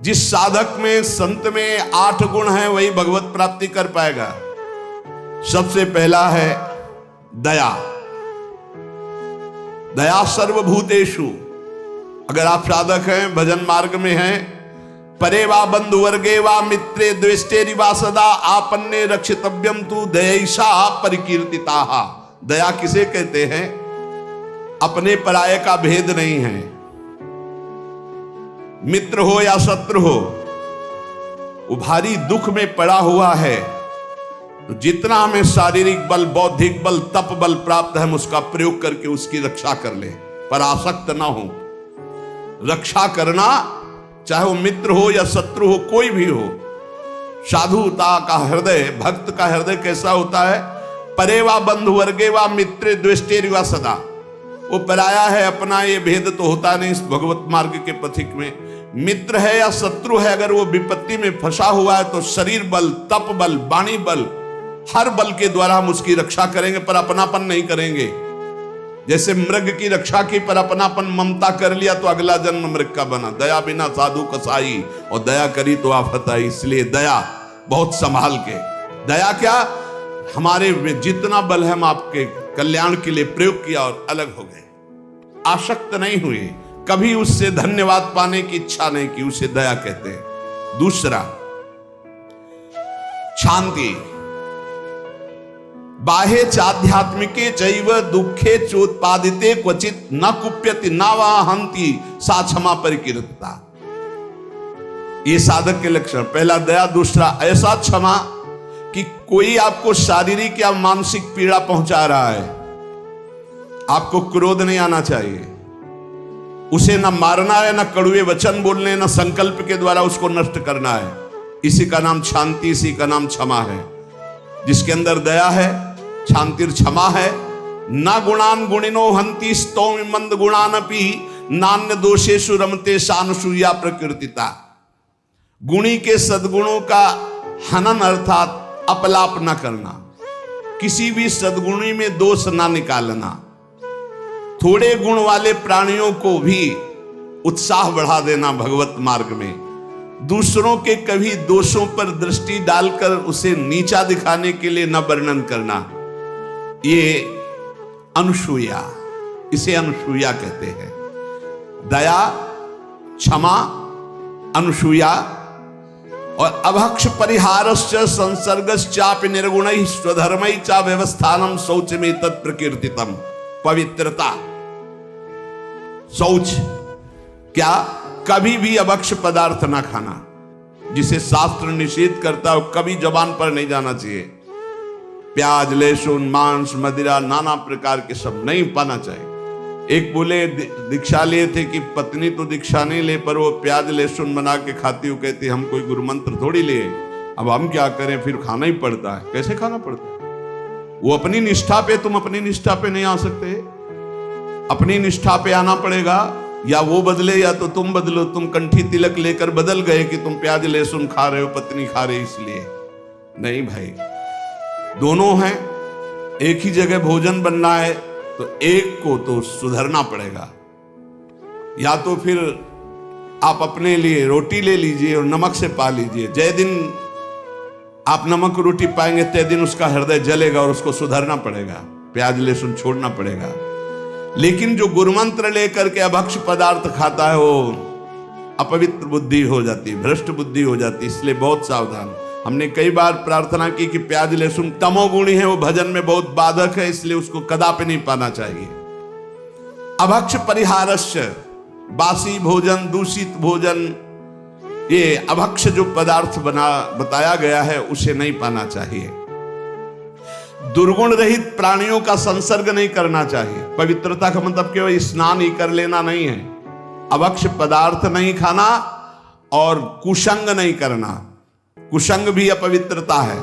जिस साधक में, संत में 8 गुण हैं वही भगवत प्राप्ति कर पाएगा। सबसे पहला है दया। दया सर्वभूतेषु। अगर आप साधक हैं, भजन मार्ग में हैं, परे वा बंधु वर्गे वा मित्रे द्वेष्टेरि वा सदा आपन्ने रक्षितव्यम तु दयैषा परिकीर्तिताः। दया किसे कहते हैं? अपने पराये का भेद नहीं है। मित्र हो या शत्रु हो, वो भारी दुख में पड़ा हुआ है तो जितना हमें शारीरिक बल, बौद्धिक बल, तप बल प्राप्त है, हम उसका प्रयोग करके उसकी रक्षा कर ले, पर आसक्त ना हो। रक्षा करना, चाहे वो मित्र हो या शत्रु हो, कोई भी हो। साधुता का हृदय, भक्त का हृदय कैसा होता है? परे वा बंधु वर्गे वा मित्रे द्वेष्टेरि वा सदा। वो पराया है, अपना ये भेद तो होता नहीं इस भगवत मार्ग के पथिक में। मित्र है या शत्रु है, अगर वो विपत्ति में फंसा हुआ है तो शरीर बल, तप बल, वाणी बल, हर बल के द्वारा हम उसकी रक्षा करेंगे, पर अपनापन नहीं करेंगे। जैसे मृग की रक्षा की पर अपनापन, ममता कर लिया तो अगला जन्म मृग का बना। दया बिना साधु कसाई, और दया करी तो आफत आई। इसलिए दया बहुत संभाल के। दया क्या? हमारे जितना बल है हम आपके कल्याण के लिए प्रयोग किया और अलग हो गए। आसक्त नहीं हुए, कभी उससे धन्यवाद पाने की इच्छा नहीं की, उसे दया कहते हैं। दूसरा, शांति। बाह्य चाध्यात्मिके चैव दुखे चोत्पादिते क्वचित न कुप्यति न वा हंति सा क्षमा परिकीर्तिता। ये साधक के लक्षण। पहला दया, दूसरा ऐसा क्षमा कि कोई आपको शारीरिक या मानसिक पीड़ा पहुंचा रहा है, आपको क्रोध नहीं आना चाहिए। उसे न मारना है, न कड़वे वचन बोलने, न संकल्प के द्वारा उसको नष्ट करना है। इसी का नाम शांति, इसी का नाम क्षमा है। जिसके अंदर दया है, शांतिर क्षमा है। न गुणान गुणिनो हंति स्तौमि मंद गुणानपि नान्य दोषेषु रमते सानुसूया प्रकीर्तिता। गुणी के सद्गुणों का हनन अर्थात अपलाप न करना, किसी भी सद्गुणी में दोष ना निकालना। थोड़े गुण वाले प्राणियों को भी उत्साह बढ़ा देना भगवत मार्ग में। दूसरों के कभी दोषों पर दृष्टि डालकर उसे नीचा दिखाने के लिए न वर्णन करना, ये अनुसूया, इसे अनुसूया कहते हैं। दया, क्षमा, अनुसूया और अभक्ष परिहारस्य संसर्गश्चापि निर्गुणैः स्वधर्मैः च व्यवस्थानम शौचमें तत्प्रकीर्तितम। पवित्रता, शौच क्या? कभी भी अभक्ष पदार्थ ना खाना, जिसे शास्त्र निषेध करता है, कभी जबान पर नहीं जाना चाहिए। प्याज, लहसुन, मांस, मदिरा, नाना प्रकार के सब नहीं पाना चाहिए। एक बोले दीक्षा लिए थे कि पत्नी तो दीक्षा नहीं ले, पर वो प्याज लहसुन बना के खाती हो। कहती हम कोई गुरु मंत्र थोड़ी लिए, अब हम क्या करें, फिर खाना ही पड़ता है। कैसे खाना पड़ता है? वो अपनी निष्ठा पे, तुम अपनी निष्ठा पे नहीं आ सकते। अपनी निष्ठा पे आना पड़ेगा, या वो बदले या तो तुम बदलो। तुम कंठी तिलक लेकर बदल गए कि तुम प्याज लहसुन खा रहे हो, पत्नी खा रही, इसलिए नहीं भाई। दोनों हैं, एक ही जगह भोजन बनना है तो एक को तो सुधरना पड़ेगा। या तो फिर आप अपने लिए रोटी ले लीजिए और नमक से पा लीजिए। जय दिन आप नमक रोटी पाएंगे तय दिन उसका हृदय जलेगा और उसको सुधरना पड़ेगा, प्याज लहसुन छोड़ना पड़ेगा। लेकिन जो गुरुमंत्र लेकर के अभक्ष पदार्थ खाता है वो अपवित्र बुद्धि हो जाती, भ्रष्ट बुद्धि हो जाती। इसलिए बहुत सावधान। हमने कई बार प्रार्थना की कि प्याज लहसुन तमोगुणी है, वो भजन में बहुत बाधक है, इसलिए उसको कदापि नहीं पाना चाहिए। अभक्ष परिहारस्य, बासी भोजन, दूषित भोजन, ये अभक्ष जो पदार्थ बताया गया है उसे नहीं पाना चाहिए। दुर्गुण रहित प्राणियों का संसर्ग नहीं करना चाहिए। पवित्रता का मतलब केवल स्नान ही कर लेना नहीं है। अभक्ष पदार्थ नहीं खाना और कुसंग नहीं करना, कुसंग भी अपवित्रता है।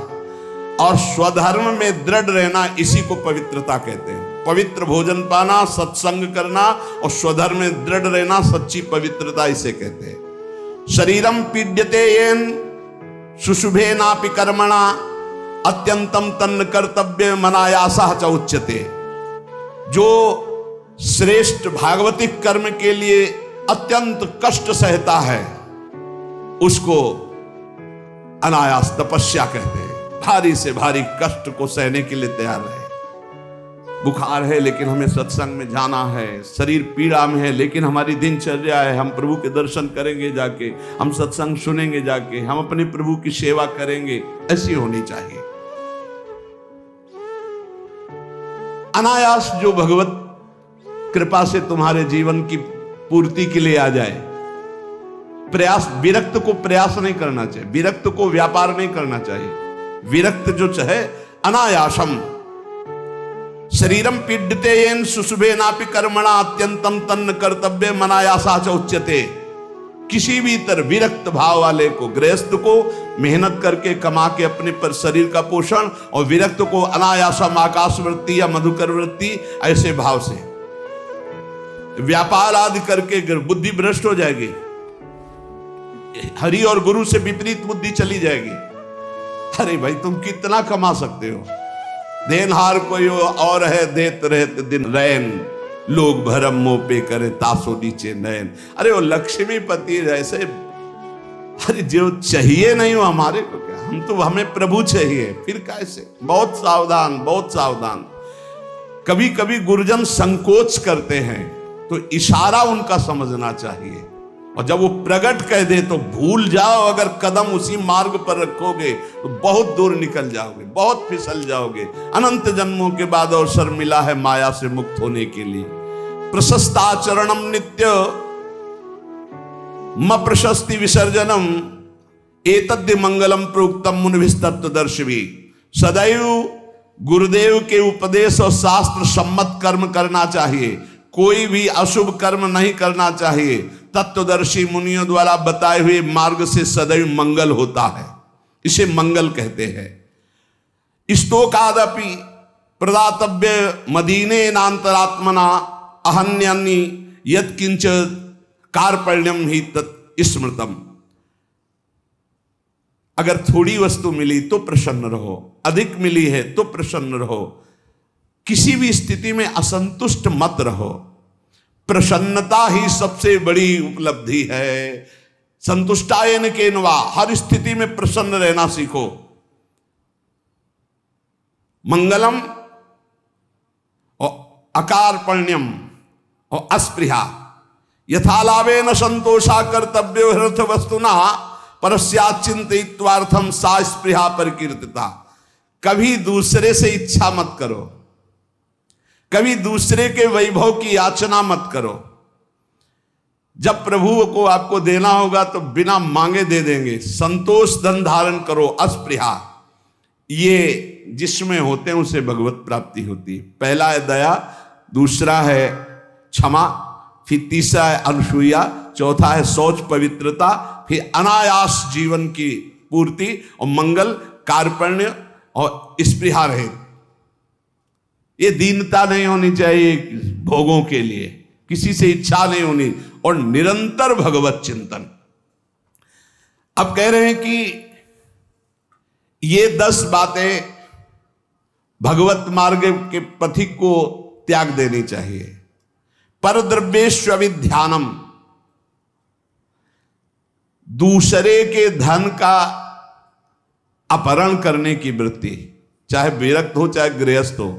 और स्वधर्म में दृढ़ रहना, इसी को पवित्रता कहते हैं। पवित्र भोजन पाना, सत्संग करना और स्वधर्म में दृढ़ रहना, सच्ची पवित्रता इसे कहते हैं। शरीरम पीड्यते येन शुशुभे नापि कर्मणा अत्यंतम तन्न कर्तव्य मनायासा च उच्यते। जो श्रेष्ठ भागवतिक कर्म के लिए अत्यंत कष्ट सहता है, उसको अनायास तपस्या कहते हैं। भारी से भारी कष्ट को सहने के लिए तैयार रहे। बुखार है लेकिन हमें सत्संग में जाना है, शरीर पीड़ा में है लेकिन हमारी दिनचर्या है, हम प्रभु के दर्शन करेंगे जाके, हम सत्संग सुनेंगे जाके, हम अपने प्रभु की सेवा करेंगे। ऐसी होनी चाहिए। अनायास जो भगवत कृपा से तुम्हारे जीवन की पूर्ति के लिए आ जाए। प्रयास, विरक्त को प्रयास नहीं करना चाहिए, विरक्त को व्यापार नहीं करना चाहिए। विरक्त जो चाहे अनायासम शरीरम पीड्यते येन सुशुभे नापि कर्मणा अत्यंतम तन्न कर्तव्य मनायासा च उच्यते। किसी भी तरह विरक्त भाव वाले को, गृहस्थ को मेहनत करके कमा के अपने पर शरीर का पोषण, और विरक्त को अनायासम आकाश वृत्ति या मधुकर वृत्ति, ऐसे भाव से व्यापार आदि करके बुद्धि भ्रष्ट हो जाएगी। हरि और गुरु से विपरीत बुद्धि चली जाएगी। अरे भाई तुम कितना कमा सकते हो, देनहार कोई और है, देत रहते दिन रैन, लोग भरम मोह पे करे तासो नीचे नैन। अरे वो लक्ष्मीपति जैसे, अरे जो चाहिए नहीं हो हमारे को क्या, हम तो, हमें प्रभु चाहिए, फिर कैसे। बहुत सावधान, बहुत सावधान। कभी कभी गुरुजन संकोच करते हैं तो इशारा उनका समझना चाहिए, और जब वो प्रकट कह दे तो भूल जाओ। अगर कदम उसी मार्ग पर रखोगे तो बहुत दूर निकल जाओगे, बहुत फिसल जाओगे। अनंत जन्मों के बाद अवसर मिला है माया से मुक्त होने के लिए। प्रशस्ताचरणम नित्य म प्रशस्ति विसर्जनम एतद्य मंगलम प्रोक्तम मुनिभिस्तत्वदर्शिभी। सदैव गुरुदेव के उपदेश और शास्त्र सम्मत कर्म करना चाहिए, कोई भी अशुभ कर्म नहीं करना चाहिए। तत्वदर्शी मुनियों द्वारा बताए हुए मार्ग से सदैव मंगल होता है, इसे मंगल कहते हैं। स्तोकादपि प्रदातव्य मदीने नांतरात्मना अहन्यानि यत्किंच कार्पण्यम ही तत् स्मृतम। अगर थोड़ी वस्तु मिली तो प्रसन्न रहो, अधिक मिली है तो प्रसन्न रहो। किसी भी स्थिति में असंतुष्ट मत रहो। प्रसन्नता ही सबसे बड़ी उपलब्धि है। संतुष्टायन केनवा, हर स्थिति में प्रसन्न रहना सीखो। मंगलम और अकारपण्यम और अस्पृहा यथालाभे न संतोषा कर्तव्यो हृथ वस्तुना परस्याचिंतयित्वार्थम सा स्पृहा परिकीर्तिता। कभी दूसरे से इच्छा मत करो, कभी दूसरे के वैभव की याचना मत करो। जब प्रभु को आपको देना होगा तो बिना मांगे दे देंगे। संतोष धन धारण करो, अस्पृहा। ये जिसमें होते हैं उसे भगवत प्राप्ति होती है। पहला है दया, दूसरा है क्षमा, फिर तीसरा है अनुसूया, चौथा है शौच पवित्रता, फिर अनायास जीवन की पूर्ति, और मंगल कार्पण्य और स्पृहा रहित। ये दीनता नहीं होनी चाहिए भोगों के लिए, किसी से इच्छा नहीं होनी, और निरंतर भगवत चिंतन। अब कह रहे हैं कि ये 10 बातें भगवत मार्ग के पथिक को त्याग देनी चाहिए। परद्रव्येष्वभिध्यानम, दूसरे के धन का अपहरण करने की वृत्ति, चाहे विरक्त हो चाहे गृहस्थ हो।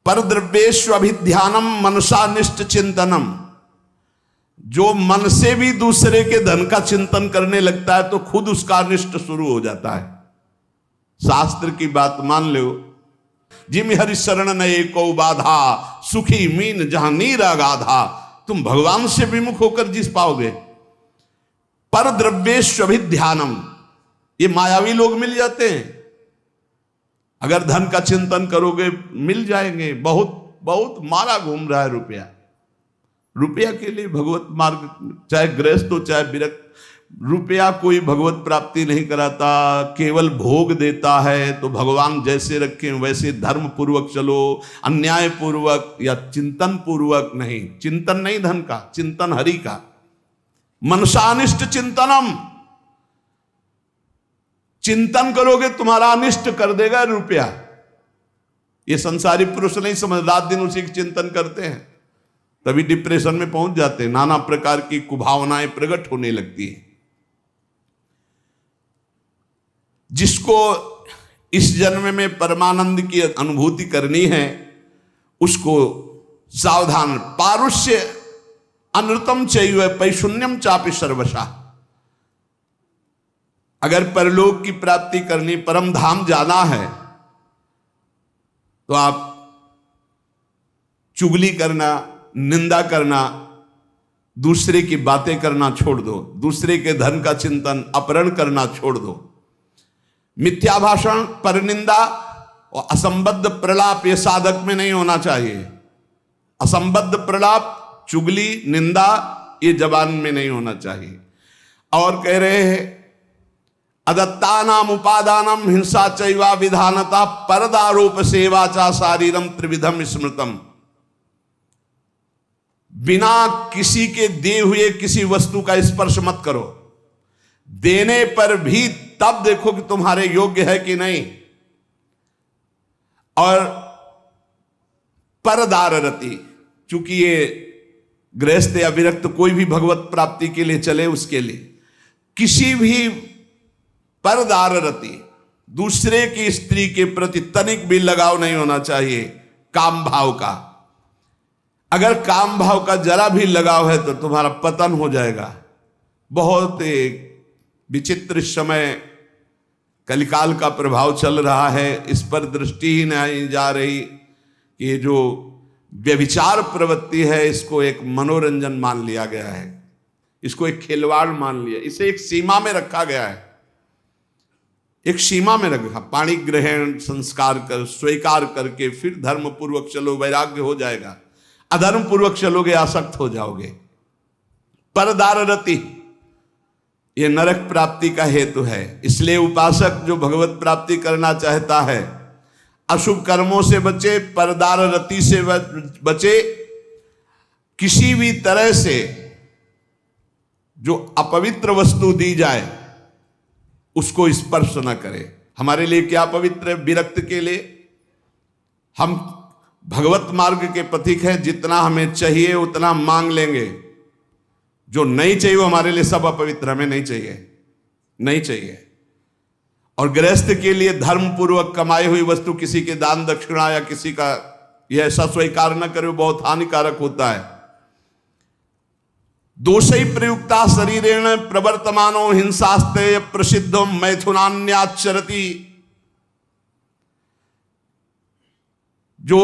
परद्रव्येष्वभिध्यानम मनसानिष्ट चिंतनम, जो मन से भी दूसरे के धन का चिंतन करने लगता है तो खुद उसका अनिष्ट शुरू हो जाता है। शास्त्र की बात मान लो, जिम हरि शरण न एको बाधा, सुखी मीन जहां नीर अगाधा। तुम भगवान से विमुख होकर जिस पाओगे। परद्रव्येष्वभिध्यानम, ये मायावी लोग मिल जाते हैं। अगर धन का चिंतन करोगे मिल जाएंगे। बहुत बहुत मारा घूम रहा है रुपया, रुपया के लिए भगवत मार्ग, चाहे गृहस्थ हो चाहे विरक्त। रुपया कोई भगवत प्राप्ति नहीं कराता, केवल भोग देता है। तो भगवान जैसे रखें वैसे धर्म पूर्वक चलो, अन्याय पूर्वक या चिंतन पूर्वक नहीं। चिंतन नहीं धन का, चिंतन हरि का। मनसानिष्ट चिंतनम, चिंतन करोगे तुम्हारा अनिष्ट कर देगा रुपया। ये संसारी पुरुष नहीं समझ, रात दिन उसी के चिंतन करते हैं, तभी डिप्रेशन में पहुंच जाते हैं। नाना प्रकार की कुभावनाएं प्रकट होने लगती है। जिसको इस जन्म में परमानंद की अनुभूति करनी है उसको सावधान। पारुष्य अनृतम चैव पैशून्यम चापि सर्वशा। अगर परलोक की प्राप्ति करनी, परम धाम जाना है, तो आप चुगली करना, निंदा करना, दूसरे की बातें करना छोड़ दो, दूसरे के धन का चिंतन, अपहरण करना छोड़ दो। मिथ्या भाषण, परनिंदा और असंबद्ध प्रलाप ये साधक में नहीं होना चाहिए। असंबद्ध प्रलाप, चुगली, निंदा ये जबान में नहीं होना चाहिए। और कह रहे हैं अदत्तानाम उपादानम हिंसा चैवा विधानता परदारोप सेवा चा शारीरम त्रिविधम स्मृतम। बिना किसी के दिए हुए किसी वस्तु का स्पर्श मत करो। देने पर भी तब देखो कि तुम्हारे योग्य है कि नहीं। और परदार रति, चूंकि ये गृहस्थ या विरक्त कोई भी भगवत प्राप्ति के लिए चले, उसके लिए किसी भी परदार रति, दूसरे की स्त्री के प्रति तनिक भी लगाव नहीं होना चाहिए काम भाव का। अगर काम भाव का जरा भी लगाव है तो तुम्हारा पतन हो जाएगा। बहुत विचित्र समय कलिकाल का प्रभाव चल रहा है, इस पर दृष्टि ही नहीं जा रही कि ये जो व्यभिचार प्रवृत्ति है इसको एक मनोरंजन मान लिया गया है, इसको एक खिलवाड़ मान लिया, इसे एक सीमा में रखा गया है, एक सीमा में रखा। पाणी ग्रहण संस्कार कर स्वीकार करके फिर धर्म पूर्वक चलो, वैराग्य हो जाएगा। अधर्म पूर्वक चलोगे आसक्त हो जाओगे। परदार रति ये नरक प्राप्ति का हेतु है। इसलिए उपासक जो भगवत प्राप्ति करना चाहता है अशुभ कर्मों से बचे, परदार रति से बचे, किसी भी तरह से जो अपवित्र वस्तु दी जाए उसको स्पर्श न करे। हमारे लिए क्या पवित्र है? विरक्त के लिए हम भगवत मार्ग के पथिक हैं, जितना हमें चाहिए उतना मांग लेंगे, जो नहीं चाहिए वो हमारे लिए सब अपवित्र, हमें नहीं चाहिए, नहीं चाहिए। और गृहस्थ के लिए धर्म पूर्वक कमाई हुई वस्तु किसी के दान दक्षिणा या किसी का यह ऐसा स्वीकार न करे, बहुत हानिकारक होता है। दोषई प्रयुक्ता शरीरेण प्रवर्तमानो हिंसास्ते प्रसिद्धो मैथुनान्याचरति। जो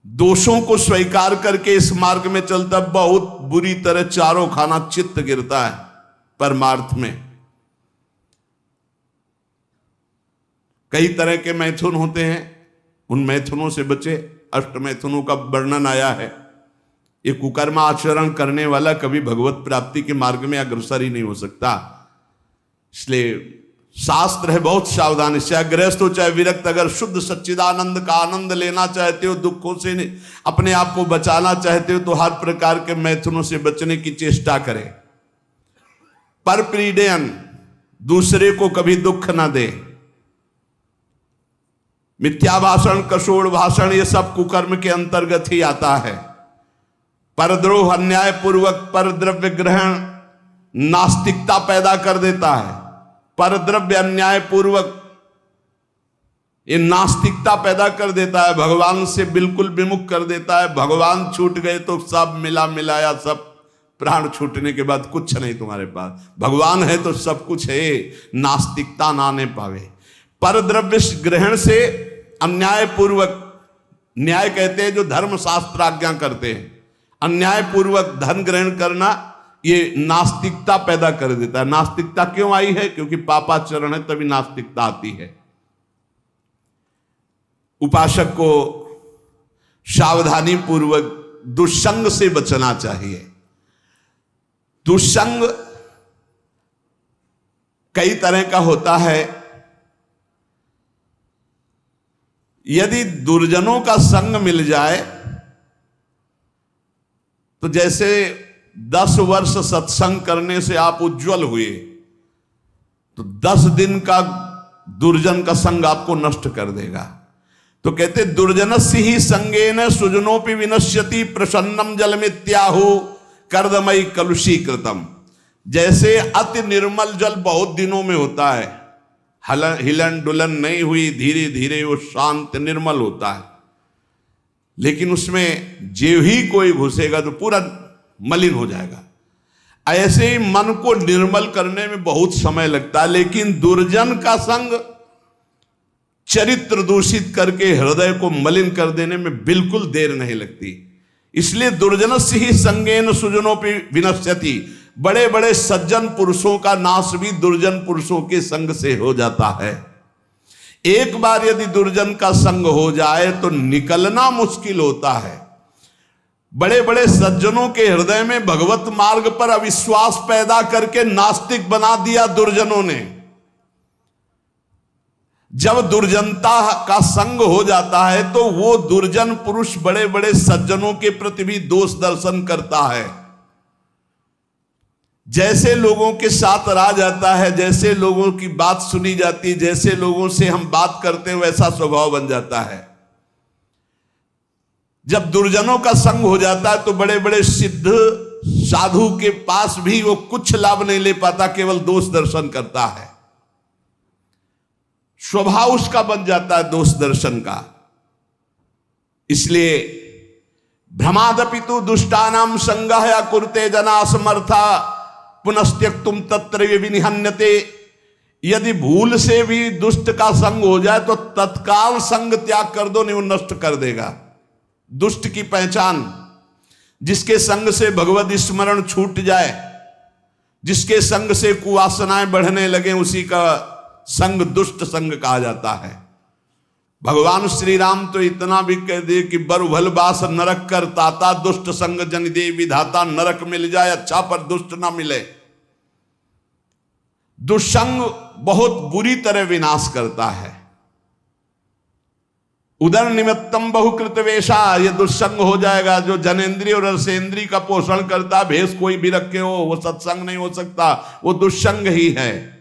दोषों को स्वीकार करके इस मार्ग में चलता बहुत बुरी तरह चारों खाना चित्त गिरता है परमार्थ में। कई तरह के मैथुन होते हैं, उन मैथुनों से बचे। अष्ट मैथुनों का वर्णन आया है। ये कुकर्म आचरण करने वाला कभी भगवत प्राप्ति के मार्ग में अग्रसर ही नहीं हो सकता। इसलिए शास्त्र है बहुत सावधान। चाहे गृहस्थ हो चाहे विरक्त, अगर शुद्ध सच्चिदानंद का आनंद लेना चाहते हो, दुखों से अपने आप को बचाना चाहते हो, तो हर प्रकार के मैथुनों से बचने की चेष्टा करें। पर पीड़यन, दूसरे को कभी दुख ना दे। मिथ्या भाषण, कशोड़ भाषण, ये सब कुकर्म के अंतर्गत ही आता है। परद्रोह, अन्याय पूर्वक पर द्रव्य ग्रहण नास्तिकता पैदा कर देता है। पर द्रव्य अन्याय पूर्वक ये नास्तिकता पैदा कर देता है, भगवान से बिल्कुल विमुख कर देता है। भगवान छूट गए तो सब मिला मिलाया, सब प्राण छूटने के बाद कुछ नहीं तुम्हारे पास। भगवान है तो सब कुछ है, नास्तिकता ना आने पावे। पर द्रव्य ग्रहण से अन्याय पूर्वक, न्याय कहते हैं जो धर्म शास्त्र आज्ञा करते हैं, अन्याय पूर्वक धन ग्रहण करना ये नास्तिकता पैदा कर देता है। नास्तिकता क्यों आई है? क्योंकि पापाचरण है, तभी नास्तिकता आती है। उपासक को सावधानी पूर्वक दुष्संग से बचना चाहिए। दुष्संग कई तरह का होता है। यदि दुर्जनों का संग मिल जाए तो जैसे 10 वर्ष सत्संग करने से आप उज्जवल हुए, तो 10 दिन का दुर्जन का संग आपको नष्ट कर देगा। तो कहते दुर्जनस्य ही संगेन सुजनोपि विनश्यति प्रसन्नम जलमित्याहु कर्दमयी कलुषीकृतम। जैसे अति निर्मल जल बहुत दिनों में होता है, हिलन डुलन नहीं हुई, धीरे धीरे वो शांत निर्मल होता है। लेकिन उसमें जो ही कोई घुसेगा तो पूरा मलिन हो जाएगा। ऐसे ही मन को निर्मल करने में बहुत समय लगता है, लेकिन दुर्जन का संग चरित्र दूषित करके हृदय को मलिन कर देने में बिल्कुल देर नहीं लगती। इसलिए दुर्जनस्य ही संगेन सुजनोपि विनश्यति। बड़े बड़े सज्जन पुरुषों का नाश भी दुर्जन पुरुषों के संग से हो जाता है। एक बार यदि दुर्जन का संग हो जाए तो निकलना मुश्किल होता है। बड़े बड़े सज्जनों के हृदय में भगवत मार्ग पर अविश्वास पैदा करके नास्तिक बना दिया दुर्जनों ने। जब दुर्जनता का संग हो जाता है तो वो दुर्जन पुरुष बड़े बड़े सज्जनों के प्रति भी दोष दर्शन करता है। जैसे लोगों के साथ रह जाता है, जैसे लोगों की बात सुनी जाती है, जैसे लोगों से हम बात करते हैं, वैसा स्वभाव बन जाता है। जब दुर्जनों का संग हो जाता है तो बड़े बड़े सिद्ध साधु के पास भी वो कुछ लाभ नहीं ले पाता, केवल दोष दर्शन करता है। स्वभाव उसका बन जाता है दोष दर्शन का। इसलिए भ्रमादपि तु दुष्टानाम संगः या कुरुते जना समर्था पुनस्त्यक्तुम तत्र विनिहन्यते। यदि भूल से भी दुष्ट का संग हो जाए तो तत्काल संग त्याग कर दो, नहीं वो नष्ट कर देगा। दुष्ट की पहचान, जिसके संग से भगवत स्मरण छूट जाए, जिसके संग से कुवासनाएं बढ़ने लगे, उसी का संग दुष्ट संग कहा जाता है। भगवान श्री राम तो इतना भी कह दिए कि बरु बास नरक कर ताता, दुष्ट संग जन दे विधाता। नरक मिल जाए अच्छा, पर दुष्ट ना मिले। दुष्संग बहुत बुरी तरह विनाश करता है। उदर निमित्तम बहुकृत वेशा, ये दुष्संग हो जाएगा। जो जनेन्द्रिय और रसेंद्रिय का पोषण करता, भेष कोई भी रखे हो, वो सत्संग नहीं हो सकता, वो दुष्संग ही है।